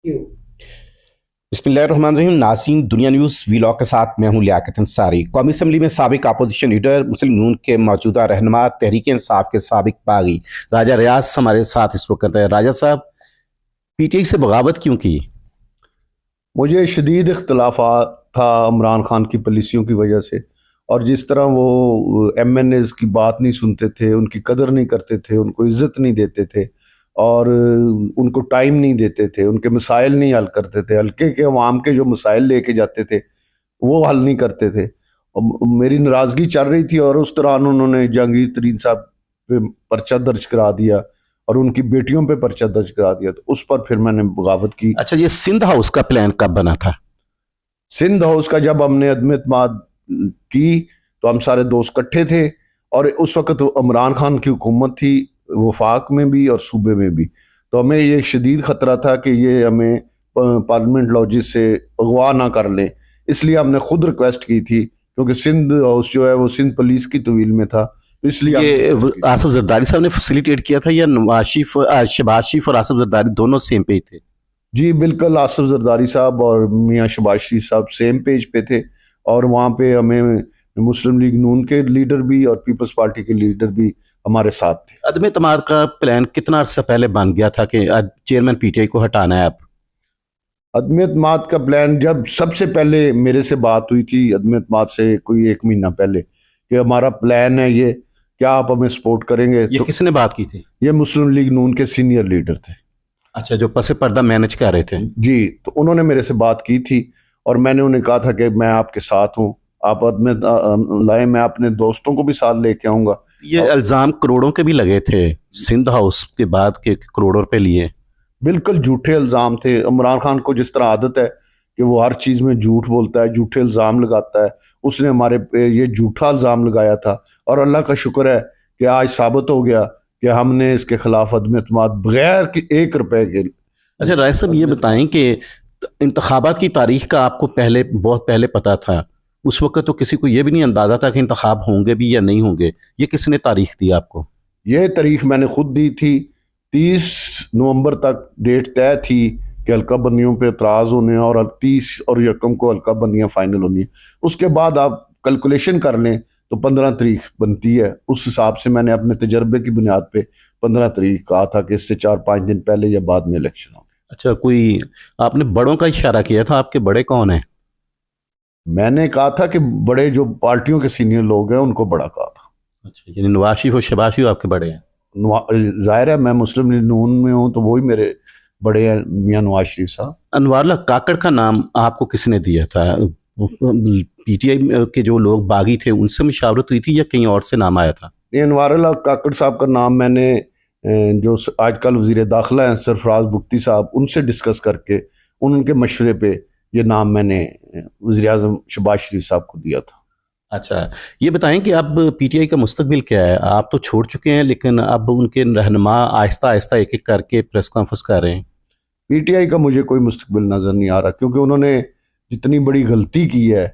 बिस्मिल्लाहिर्रहमानिर्रहीम। नाज़रीन, दुनिया न्यूज़ वीलॉग के साथ मैं हूं लियाकत अंसारी। कौमी असम्बली में साबिक अपोजिशन लीडर मुस्लिम नून के मौजूदा रहनुमा तहरीक इंसाफ के साबिक बागी राजा रियाज हमारे साथ इस वक्त है। राजा साहब, पीटीआई से बगावत क्यों की? मुझे शदीद इख्तलाफात था इमरान खान की पॉलिसियों की वजह से। और जिस तरह वो एमएनएज की बात नहीं सुनते थे, उनकी कदर नहीं करते थे, उनको इज्जत नहीं देते थे और उनको टाइम नहीं देते थे, उनके मसाइल नहीं हल करते थे, हल्के के अवाम के जो मसाइल लेके जाते थे वो हल नहीं करते थे। और मेरी नाराज़गी चल रही थी और उस दौरान उन्होंने जहांगीर तरीन साहब पे पर्चा दर्ज करा दिया और उनकी बेटियों पे पर्चा दर्ज करा दिया, तो उस पर फिर मैंने बगावत की। अच्छा, ये सिंध हाउस का प्लान कब बना था? सिंध हाउस का जब हमने अदम इत्मीद की तो हम सारे दोस्त इकट्ठे थे और उस वक्त इमरान खान की हुकूमत थी, वफाक में भी और सूबे में भी। तो हमें ये शदीद ख़तरा था कि ये हमें पार्लियामेंट लॉजिस से अगवा ना कर लें, इसलिए हमने खुद रिक्वेस्ट की थी, क्योंकि सिंध हाउस जो है वो सिंध पुलिस की तवील में था, तो इसलिए ये आसिफ जरदारी साहब ने फैसिलिटेट किया था या शहबाज शरीफ और आसिफ जरदारी दोनों सेम पेज थे? जी बिल्कुल, आसिफ जरदारी साहब और मियाँ शहबाज शरीफ साहब सेम पेज पे थे और वहाँ पे हमें मुस्लिम लीग नून के लीडर भी और पीपल्स पार्टी के लीडर भी हमारे साथ थे। अदम इत्मीद का प्लान कितना अर्सा पहले बन गया था कि चेयरमैन पीटीआई को हटाना है? आप अदम इत्मीद का प्लान जब सबसे पहले मेरे से बात हुई थी अदम इत्मीद से कोई 1 महीना पहले कि हमारा प्लान है ये, क्या आप हमें सपोर्ट करेंगे? ये तो किसने बात की थी? ये मुस्लिम लीग नून के सीनियर लीडर थे। अच्छा, जो पसे पर्दा मैनेज कर रहे थे। जी, तो उन्होंने मेरे से बात की थी और मैंने उन्हें कहा था कि मैं आपके साथ हूँ, आप अदम लाए, मैं अपने दोस्तों को भी साथ लेके आऊँगा। ये इल्जाम करोड़ों के भी लगे थे सिंध हाउस के बाद के करोड़ों रुपए लिए। बिल्कुल झूठे इल्ज़ाम थे। इमरान खान को जिस तरह आदत है कि वो हर चीज़ में झूठ बोलता है, झूठे इल्ज़ाम लगाता है, उसने हमारे पे ये झूठा इल्ज़ाम लगाया था और अल्लाह का शुक्र है कि आज साबित हो गया कि हमने इसके खिलाफ अदम इत्मीद बगैर कि 1 रुपए के। अच्छा राय साहब, ये बताएं कि इंतखाबात की तारीख का आपको पहले, बहुत पहले पता था? उस वक्त तो किसी को ये भी नहीं अंदाजा था कि इंतखाब होंगे भी या नहीं होंगे। ये किसने तारीख दी आपको? ये तारीख मैंने खुद दी थी। 30 नवंबर तक डेट तय थी कि हल्का बंदियों पे एतराज़ होने और 30 और यकम को हल्का बंदियाँ फाइनल होनी है। उसके बाद आप कैलकुलेशन कर लें तो 15 तारीख बनती है। उस हिसाब से मैंने अपने तजर्बे की बुनियाद पे 15 तारीख कहा था कि इससे 4-5 दिन पहले या बाद में इलेक्शन हो। अच्छा, कोई आपने बड़ों का इशारा किया था? आपके बड़े कौन हैं? मैंने कहा था कि बड़े जो पार्टियों के सीनियर लोग हैं उनको बड़ा कहा था। अच्छा, यानी नवाज शरीफ और शहबाज शरीफ आपके बड़े हैं? जाहिर है मैं मुस्लिम लीग नून में हूँ तो वही मेरे बड़े हैं, मियाँ नवाज शरीफ साहब। अनवारुल्लाह काकड़ का नाम आपको किसने दिया था? पीटीआई के जो लोग बागी थे उनसे मुशावरत हुई थी या कहीं और से नाम आया था? ये अनवारुल्लाह काकड़ साहब का नाम मैंने जो आजकल वजीर दाखिला हैं सरफराज बुख्ती साहब, उनसे डिस्कस करके उनके मशवरे पे ये नाम मैंने वज़ीर आज़म शहबाज शरीफ साहब को दिया था। अच्छा, ये बताएं कि अब पीटीआई का मुस्तकबिल क्या है? आप तो छोड़ चुके हैं, लेकिन अब उनके रहनुमा आहिस्ता आहिस्ता एक एक करके प्रेस कॉन्फ्रेंस कर रहे हैं। पीटीआई का मुझे कोई मुस्तकबिल नज़र नहीं आ रहा, क्योंकि उन्होंने जितनी बड़ी गलती की है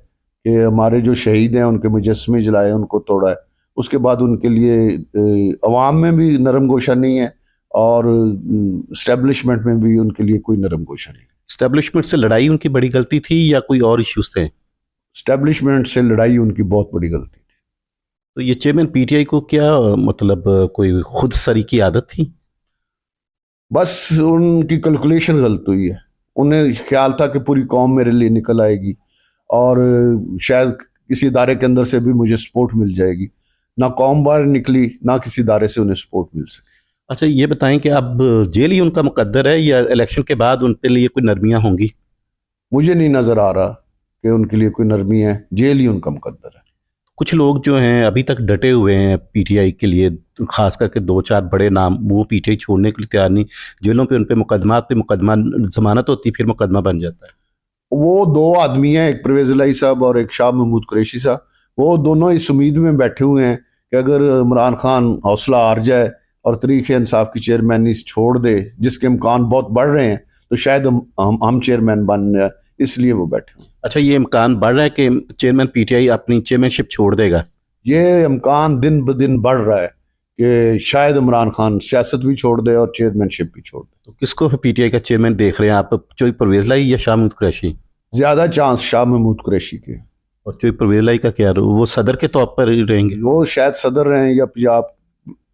कि हमारे जो शहीद हैं उनके मुजस्समे जलाए, उनको तोड़ा है, उसके बाद उनके लिए अवाम में भी नरम गोशा नहीं है और इस्टेब्लिशमेंट में भी उनके लिए कोई नरम गोशा नहीं है। स्टैब्लिशमेंट से लड़ाई उनकी बड़ी गलती थी या कोई और इश्यूज थे? इस्टेब्लिशमेंट से लड़ाई उनकी बहुत बड़ी गलती थी। तो ये चेयरमैन पीटीआई को क्या मतलब कोई खुद सरी की आदत थी? बस उनकी कैलकुलेशन गलत हुई है। उन्हें ख्याल था कि पूरी कौम मेरे लिए निकल आएगी और शायद किसी इदारे के अंदर से भी मुझे सपोर्ट मिल जाएगी। ना कौम बाहर निकली, ना किसी इदारे से उन्हें सपोर्ट मिल सकी। अच्छा, ये बताएं कि अब जेल ही उनका मुकद्दर है या इलेक्शन के बाद उन पे लिए कोई नरमियां होंगी? मुझे नहीं नज़र आ रहा कि उनके लिए कोई नरमी है, जेल ही उनका मुकद्दर है। कुछ लोग जो हैं अभी तक डटे हुए हैं पीटीआई के लिए, खास करके 2-4 बड़े नाम, वो पीटीआई छोड़ने के लिए तैयार नहीं। जेलों पे उन पे मुकदमा, जमानत होती फिर मुकदमा बन जाता है। वो 2 आदमी हैं, एक परवेज़ इलाही साहब और एक शाह महमूद कुरैशी साहब। वो दोनों इस उम्मीद में बैठे हुए हैं कि अगर इमरान खान हौसला हार जाए और तहरीक इंसाफ की चेयरमैनी छोड़ दे, जिसके इम्कान बहुत बढ़ रहे हैं, तो शायद हम चेयरमैन बन जाए, इसलिए वो बैठे हुए। अच्छा, ये इम्कान बढ़ रहा है कि चेयरमैन पीटीआई अपनी चेयरमैनशिप छोड़ देगा? ये इम्कान दिन ब दिन बढ़ रहा है कि शायद इमरान खान सियासत भी छोड़ दे और चेयरमैनशिप भी छोड़ दे। तो किसको पीटीआई का चेयरमैन देख रहे हैं आप, चोई परवेज लाई या शाह महमूद कुरैशी? ज़्यादा चांस शाह महमूद कुरैशी के। और चोई परवेज लाई का क्या, वो सदर के तौर पर ही रहेंगे? वो शायद सदर रहें या पंजाब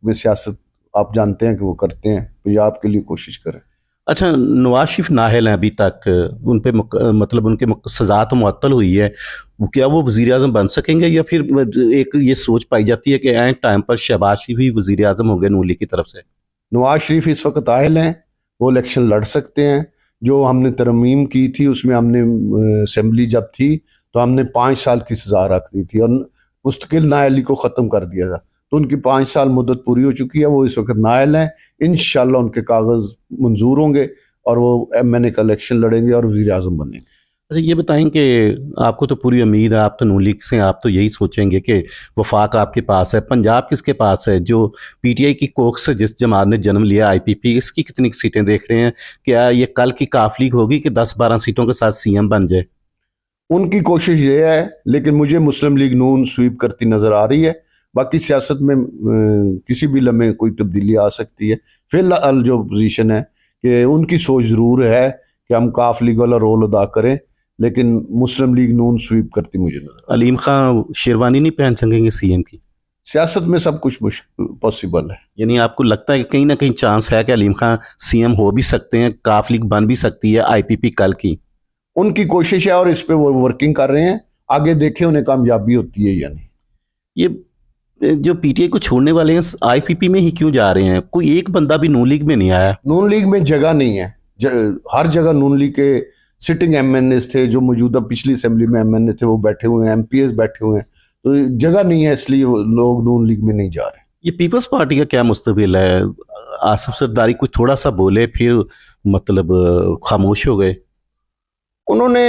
में सियासत आप जानते हैं कि वो करते हैं, पंजाब के लिए कोशिश करें। अच्छा, नवाज शरीफ नाअहल हैं अभी तक, उन पे मतलब उनके सजा तो मुअत्तल हुई है, क्या वो वजीर आजम बन सकेंगे या फिर एक ये सोच पाई जाती है कि एन टाइम पर शहबाज शरीफ ही वजीर आजम होंगे नून लीग की तरफ से? नवाज शरीफ इस वक्त आयल हैं, वो इलेक्शन लड़ सकते हैं। जो हमने तरमीम की थी उसमें हमने असेंबली जब थी तो हमने 5 साल की सजा रख दी थी और मुस्तकिल नाअहली को ख़त्म कर दिया था। तो उनकी 5 साल मुद्दत पूरी हो चुकी है, वो इस वक्त नाअहल हैं। इंशाल्लाह उनके कागज़ मंजूर होंगे और वो MNA का इलेक्शन लड़ेंगे और वज़ीर आज़म बनेंगे। अच्छा, ये बताएं कि आपको तो पूरी उम्मीद है, आप तो नून लीग से, आप तो यही सोचेंगे कि वफाक आपके पास है, पंजाब किसके पास है? जो पीटीआई की कोख से जिस जमात ने जन्म लिया IPP, इसकी कितनी सीटें देख रहे हैं? क्या ये कल की काफिली होगी कि 10-12 सीटों के साथ CM बन जाए? उनकी कोशिश ये है, लेकिन मुझे मुस्लिम लीग नून स्वीप करती नज़र आ रही है। बाकी सियासत में किसी भी लम्हे कोई तब्दीली आ सकती है। फिलहाल जो पोजीशन है कि उनकी सोच ज़रूर है कि हम काफ लीग वाला रोल अदा करें, लेकिन मुस्लिम लीग नून स्वीप करती मुझे नजर। अलीम खां शेरवानी नहीं पहन सकेंगे CM की? सियासत में सब कुछ पॉसिबल है। यानी आपको लगता है कि कहीं ना कहीं चांस है कि अलीम खां CM हो भी सकते हैं, काफ लीग बन भी सकती है IPP कल की? उनकी कोशिश है और इस पे वो वर्किंग कर रहे हैं। आगे देखें उन्हें कामयाबी होती है या नहीं। ये जो पीटीआई को छोड़ने वाले हैं IPP में ही क्यों जा रहे हैं? कोई एक बंदा भी नून लीग में नहीं आया? नून लीग में जगह नहीं है। हर जगह नून लीग के सिटिंग MNA थे, जो मौजूदा पिछली असेंबली में MNA थे वो बैठे हुए हैं, MPs बैठे हुए हैं, तो जगह नहीं है, इसलिए लोग नून लीग में नहीं जा रहे। ये पीपल्स पार्टी का क्या मुस्तकबिल है? आसिफ सरदारी कुछ थोड़ा सा बोले फिर मतलब खामोश हो गए। उन्होंने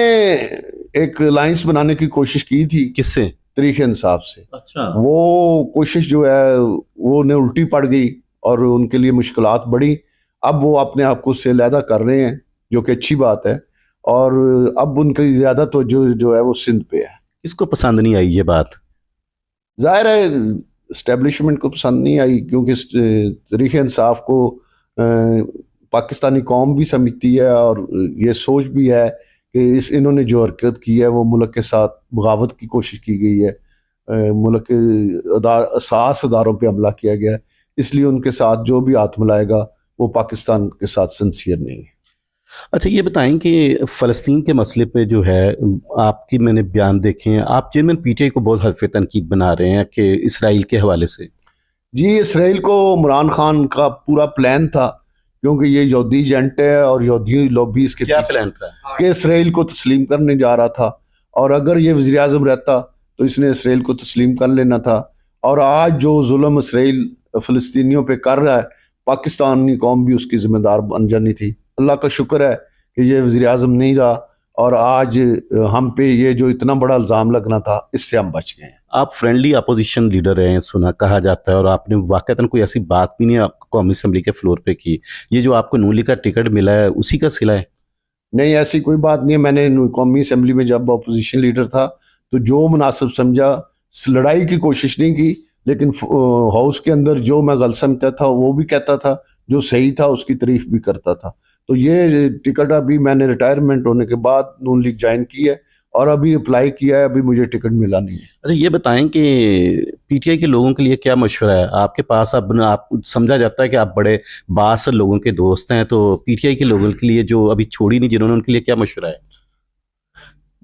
एक अलायंस बनाने की कोशिश की थी किससे? तरीके इंसाफ से। अच्छा। वो कोशिश जो है वो उन्हें उल्टी पड़ गई और उनके लिए मुश्किलात बढ़ी। अब वो अपने आप को उससे अलहदा कर रहे हैं, जो कि अच्छी बात है, और अब उनकी ज़्यादा तो जो है वो सिंध पे है। किसको पसंद नहीं आई ये बात? जाहिर है इस्टेब्लिशमेंट को पसंद नहीं आई, क्योंकि तरीके इंसाफ को पाकिस्तानी कौम भी समझती है और ये सोच भी है कि इन्होंने जो हरकत की है वो मुल्क के साथ बगावत की कोशिश की गई है, मुल्क के असास अदारों पे हमला किया गया है, इसलिए उनके साथ जो भी हाथ मिलाएगा वो पाकिस्तान के साथ सिंसियर नहीं है। अच्छा, ये बताएं कि फ़लस्तीन के मसले पे जो है आपकी मैंने बयान देखे हैं, आप चेयरमैन पीटीआई को बहुत हल्फ तनकीद बना रहे हैं कि इसराइल के हवाले से। जी, इसराइल को इमरान खान का पूरा प्लान था, क्योंकि ये यहूदी एजेंट है और यहूदी लॉबी इसके क्या प्लान था? कि इसराइल को तस्लीम करने जा रहा था, और अगर ये वज़ीर आज़म रहता तो इसने इसराइल को तस्लीम कर लेना था। और आज जो जुल्म इसराइल फ़लस्तीनियों पे कर रहा है, पाकिस्तानी कौम भी उसकी जिम्मेदार बन जानी थी। अल्लाह का शुक्र है कि ये वज़ीर आज़म नहीं रहा, और आज हम पे ये जो इतना बड़ा इल्ज़ाम लगना था, इससे हम बच गए हैं। आप फ्रेंडली अपोजिशन लीडर हैं, सुना कहा जाता है, और आपने वाकईतन कोई ऐसी बात भी नहीं कौमी असम्बली के फ्लोर पे की। ये जो आपको नून लीग का टिकट मिला है उसी का सिला है? नहीं, ऐसी कोई बात नहीं है। मैंने कौमी असम्बली में जब अपोजिशन लीडर था तो जो मुनासिब समझा, लड़ाई की कोशिश नहीं की, लेकिन हाउस के अंदर जो मैं गलत समझता था वो भी कहता था, जो सही था उसकी तारीफ भी करता था। तो ये टिकट अभी मैंने रिटायरमेंट होने के बाद नून लीग ज्वाइन की है और अभी अप्लाई किया है, अभी मुझे टिकट मिला नहीं है। अच्छा, ये बताएं कि पीटीआई के लोगों के लिए क्या मशवरा है आपके पास? अब आप समझा जाता है कि आप बड़े बास लोगों के दोस्त हैं, तो पीटीआई के लोगों के लिए जो अभी छोड़ी नहीं जिन्होंने, उनके लिए क्या मशवरा है?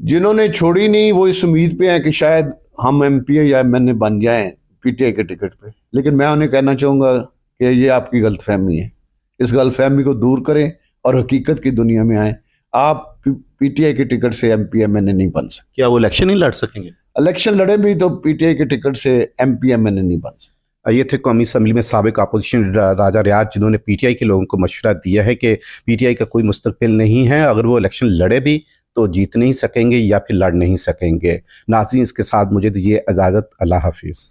जिन्होंने छोड़ी नहीं वो इस उम्मीद पे हैं कि शायद हम MP या MNA बन जाएं पीटीआई के टिकट पे, लेकिन मैं उन्हें कहना चाहूँगा कि ये आपकी गलतफहमी है। इस गलतफहमी को दूर करें और हकीकत की दुनिया में आएँ। आप पीटीआई के टिकट से MP MNA नहीं बन सकते। क्या वो इलेक्शन नहीं लड़ सकेंगे? इलेक्शन लड़े भी तो पीटीआई के टिकट से MP MNA नहीं बन सकते। ये थे कौमी असम्बली में साबिक अपोजिशन राजा रियाज, जिन्होंने पीटीआई के लोगों को मशवरा दिया है कि पीटीआई का कोई मुस्तकबिल नहीं है, अगर वो इलेक्शन लड़े भी तो जीत नहीं सकेंगे या फिर लड़ नहीं सकेंगे। नाज़रीन, इसके साथ मुझे दीजिए इजाज़त। अल्लाह हाफिज़।